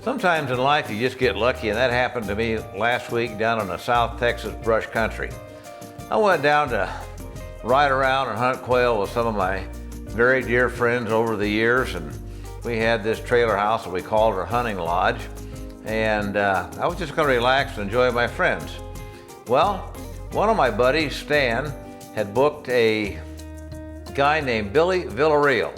Sometimes in life you just get lucky, and that happened to me last week down in the South Texas brush country. I went down to ride around and hunt quail with some of my very dear friends over the years, and we had this trailer house that we called our hunting lodge, and I was just going to relax and enjoy my friends. Well, one of my buddies, Stan, had booked a guy named Billy Villareal,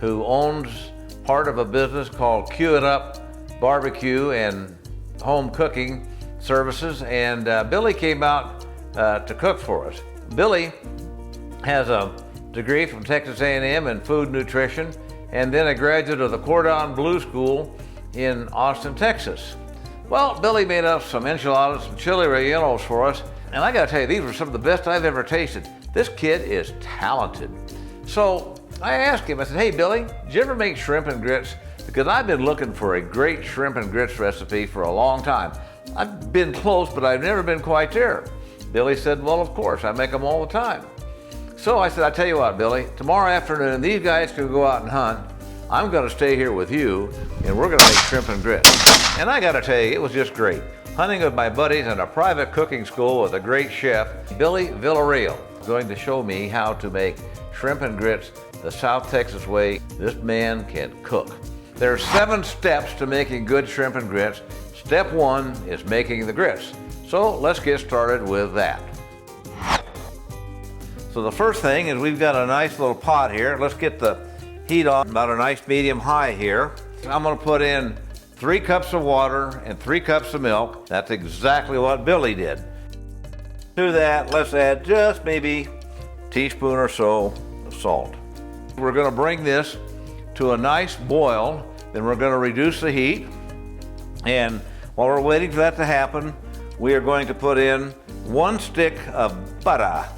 who owns part of a business called Cue It Up Barbecue and Home Cooking Services, and Billy came out to cook for us. Billy has a degree from Texas A&M in food nutrition, and then a graduate of the Cordon Bleu School in Austin, Texas. Well, Billy made up some enchiladas and chili rellenos for us, and I gotta tell you, these were some of the best I've ever tasted. This kid is talented. So I asked him, I said, hey Billy, did you ever make shrimp and grits? Because I've been looking for a great shrimp and grits recipe for a long time. I've been close, but I've never been quite there. Billy said, well, of course, I make them all the time. So I said, I tell you what, Billy, tomorrow afternoon, these guys can go out and hunt. I'm gonna stay here with you, and we're gonna make shrimp and grits. And I gotta tell you, it was just great. Hunting with my buddies in a private cooking school with a great chef, Billy Villareal, going to show me how to make shrimp and grits the South Texas way. This man can cook. There are 7 steps to making good shrimp and grits. Step 1 is making the grits. So let's get started with that. So the first thing is we've got a nice little pot here. Let's get the heat on about a nice medium high here. I'm gonna put in 3 cups of water and 3 cups of milk. That's exactly what Billy did. To that, let's add just maybe a teaspoon or so of salt. We're gonna bring this to a nice boil, then we're gonna reduce the heat. And while we're waiting for that to happen, we are going to put in 1 stick of butter.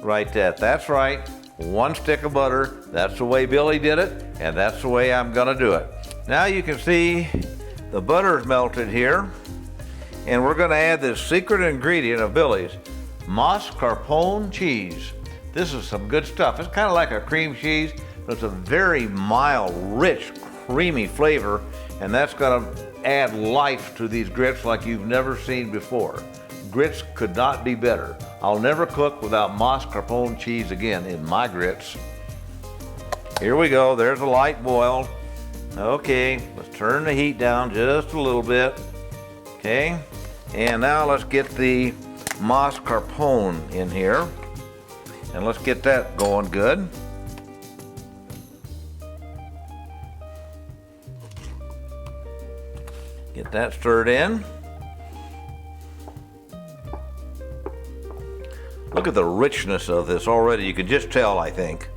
Right there, that's right, 1 stick of butter. That's the way Billy did it, and that's the way I'm gonna do it. Now you can see the butter is melted here, and we're gonna add this secret ingredient of Billy's, mascarpone cheese. This is some good stuff. It's kind of like a cream cheese, but it's a very mild, rich, creamy flavor, and that's gonna add life to these grits like you've never seen before. Grits could not be better. I'll never cook without mascarpone cheese again in my grits. Here we go, there's a light boil. Okay, let's turn the heat down just a little bit. Okay, and now let's get the mascarpone in here. And let's get that going good. Get that stirred in. Look at the richness of this already. You can just tell, I think.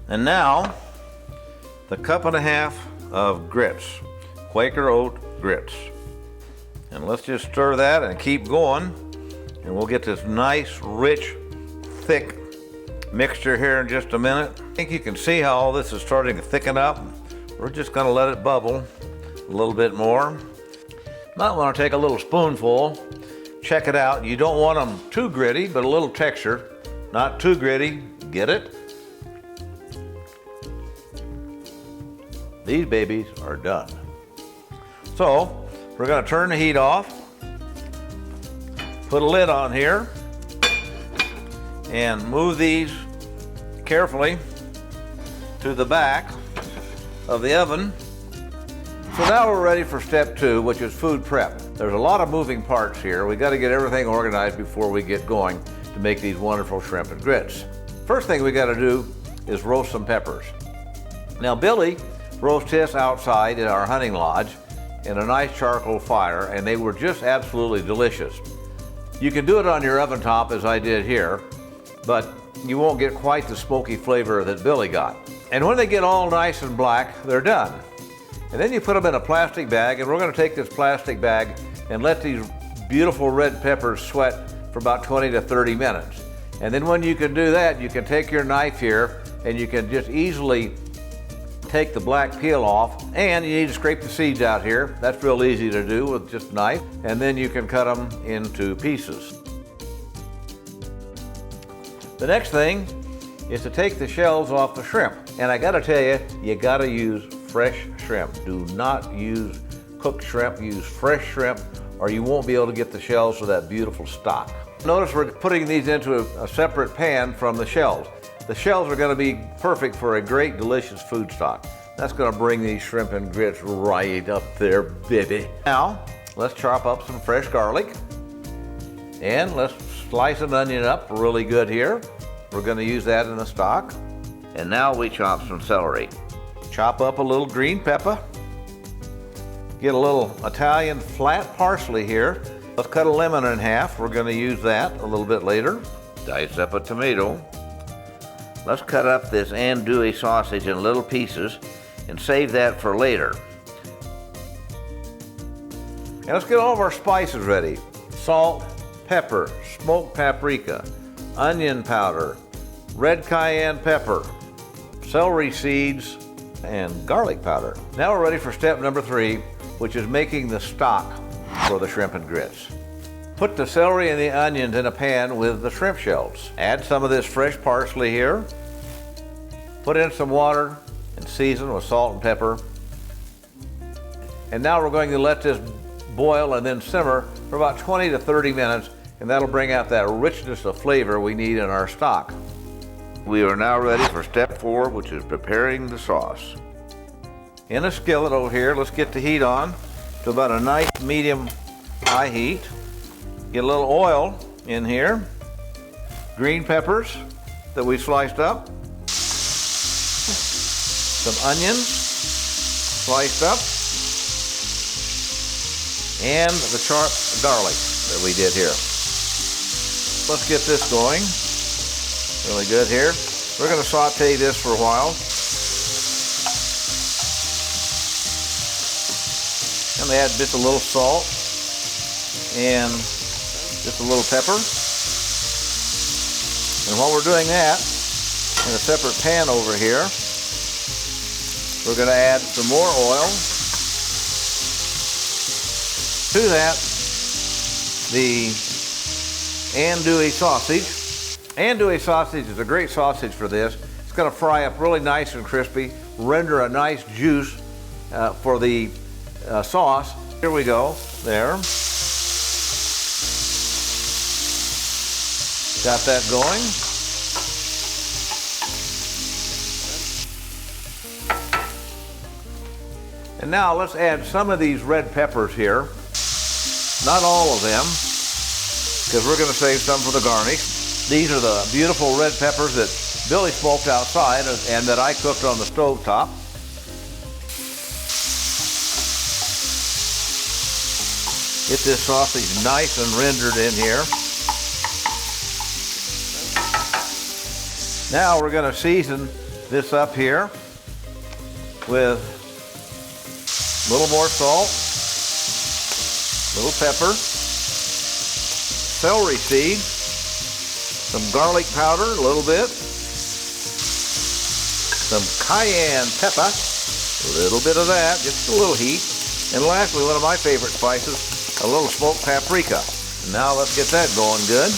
And now, the 1.5 cups of grits, Quaker oat grits. And let's just stir that and keep going. And we'll get this nice, rich, thick mixture here in just a minute. I think you can see how all this is starting to thicken up. We're just gonna let it bubble a little bit more. Might wanna take a little spoonful. Check it out. You don't want them too gritty, but a little texture. Not too gritty. Get it? These babies are done. So, we're gonna turn the heat off, put a lid on here, and move these carefully to the back of the oven. So now we're ready for step 2, which is food prep. There's a lot of moving parts here. We got to get everything organized before we get going to make these wonderful shrimp and grits. First thing we got to do is roast some peppers. Now Billy roasts his outside in our hunting lodge in a nice charcoal fire, and they were just absolutely delicious. You can do it on your oven top as I did here, but you won't get quite the smoky flavor that Billy got. And when they get all nice and black, they're done. And then you put them in a plastic bag, and we're gonna take this plastic bag and let these beautiful red peppers sweat for about 20 to 30 minutes. And then when you can do that, you can take your knife here and you can just easily take the black peel off, and you need to scrape the seeds out here. That's real easy to do with just a knife, and then you can cut them into pieces. The next thing is to take the shells off the shrimp. And I gotta tell you, you gotta use fresh shrimp. Do not use cooked shrimp, use fresh shrimp, or you won't be able to get the shells with that beautiful stock. Notice we're putting these into a separate pan from the shells. The shells are going to be perfect for a great, delicious food stock. That's going to bring these shrimp and grits right up there, baby. Now, let's chop up some fresh garlic. And let's slice an onion up really good here. We're going to use that in the stock. And now we chop some celery. Chop up a little green pepper. Get a little Italian flat parsley here. Let's cut a lemon in half. We're going to use that a little bit later. Dice up a tomato. Let's cut up this andouille sausage in little pieces and save that for later. And let's get all of our spices ready. Salt, pepper, smoked paprika, onion powder, red cayenne pepper, celery seeds, and garlic powder. Now we're ready for step number 3, which is making the stock for the shrimp and grits. Put the celery and the onions in a pan with the shrimp shells. Add some of this fresh parsley here. Put in some water and season with salt and pepper. And now we're going to let this boil and then simmer for about 20 to 30 minutes, and that'll bring out that richness of flavor we need in our stock. We are now ready for step 4, which is preparing the sauce. In a skillet over here, let's get the heat on to about a nice medium high heat. Get a little oil in here, green peppers that we sliced up, some onions sliced up, and the chopped garlic that we did here. Let's get this going. Really good here. We're going to saute this for a while. And add just a little salt and just a little pepper. And while we're doing that, in a separate pan over here, we're going to add some more oil. To that, the andouille sausage. Andouille sausage is a great sausage for this. It's going to fry up really nice and crispy, render a nice juice for the sauce. Here we go, there. Got that going. And now let's add some of these red peppers here. Not all of them, because we're going to save some for the garnish. These are the beautiful red peppers that Billy smoked outside and that I cooked on the stove top. Get this sausage nice and rendered in here. Now we're going to season this up here with a little more salt, a little pepper, celery seeds, some garlic powder, a little bit, some cayenne pepper, a little bit of that, just a little heat, and lastly, one of my favorite spices, a little smoked paprika. Now let's get that going good.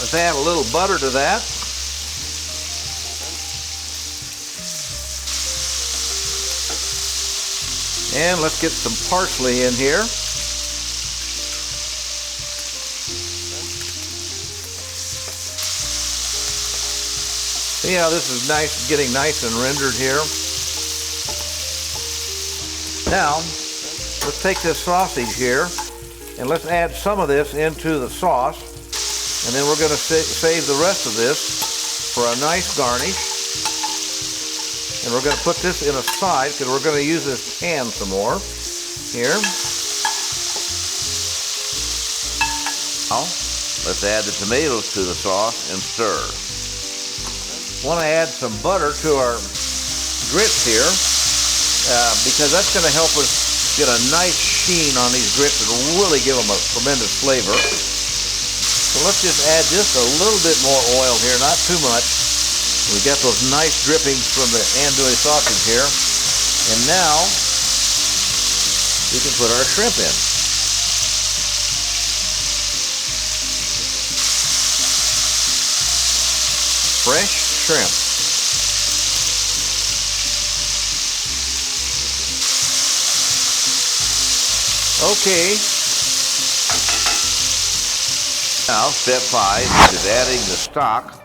Let's add a little butter to that. And let's get some parsley in here. See how this is nice, getting nice and rendered here. Now, let's take this sausage here and let's add some of this into the sauce. And then we're going to save the rest of this for a nice garnish. And we're going to put this in a side because we're going to use this pan some more here. Now, let's add the tomatoes to the sauce and stir. Want to add some butter to our grits here because that's going to help us get a nice sheen on these grits and really give them a tremendous flavor. So let's just add just a little bit more oil here, not too much. We got those nice drippings from the andouille sausage here. And now we can put our shrimp in. Fresh shrimp. Okay. Now, step 5 is adding the stock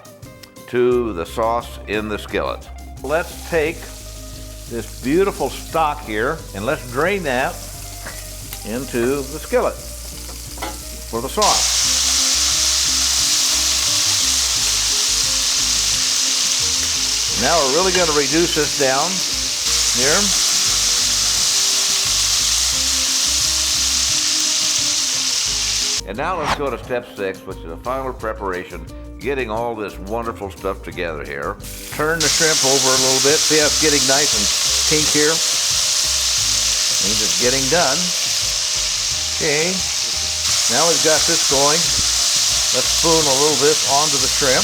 to the sauce in the skillet. Let's take this beautiful stock here and let's drain that into the skillet for the sauce. Now we're really going to reduce this down here. And now let's go to step 6, which is the final preparation, getting all this wonderful stuff together here. Turn the shrimp over a little bit. See how it's getting nice and pink here? Means it's getting done. Okay, now we've got this going. Let's spoon a little bit onto the shrimp.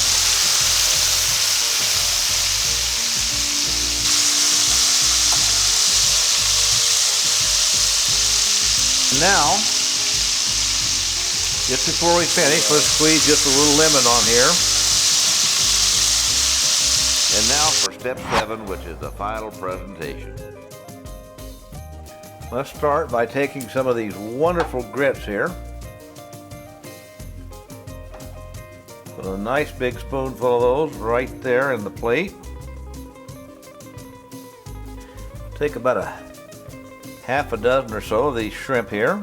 Now, just before we finish, let's squeeze just a little lemon on here. And now for step 7, which is the final presentation. Let's start by taking some of these wonderful grits here. Put a nice big spoonful of those right there in the plate. Take about a half a dozen or so of these shrimp here.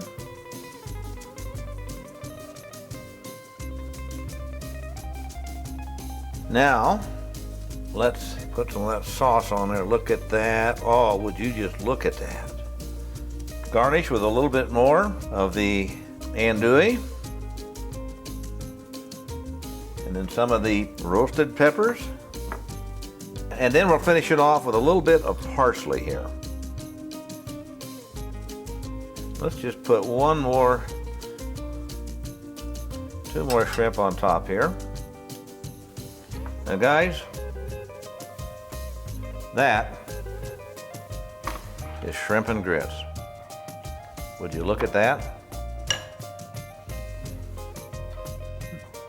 Now, let's put some of that sauce on there. Look at that. Oh, would you just look at that. Garnish with a little bit more of the andouille. And then some of the roasted peppers. And then we'll finish it off with a little bit of parsley here. Let's just put two more shrimp on top here. Now guys, that is shrimp and grits. Would you look at that?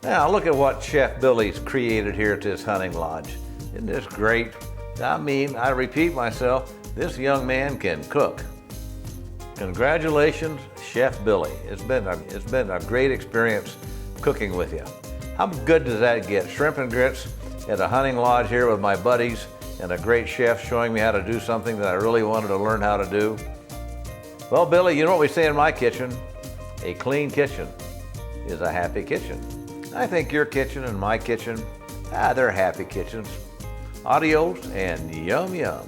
Now look at what Chef Billy's created here at this hunting lodge. Isn't this great? I mean, I repeat myself, this young man can cook. Congratulations, Chef Billy. It's been a great experience cooking with you. How good does that get? Shrimp and grits at a hunting lodge here with my buddies and a great chef showing me how to do something that I really wanted to learn how to do. Well, Billy, you know what we say in my kitchen? A clean kitchen is a happy kitchen. I think your kitchen and my kitchen, they're happy kitchens. Adios and yum yum.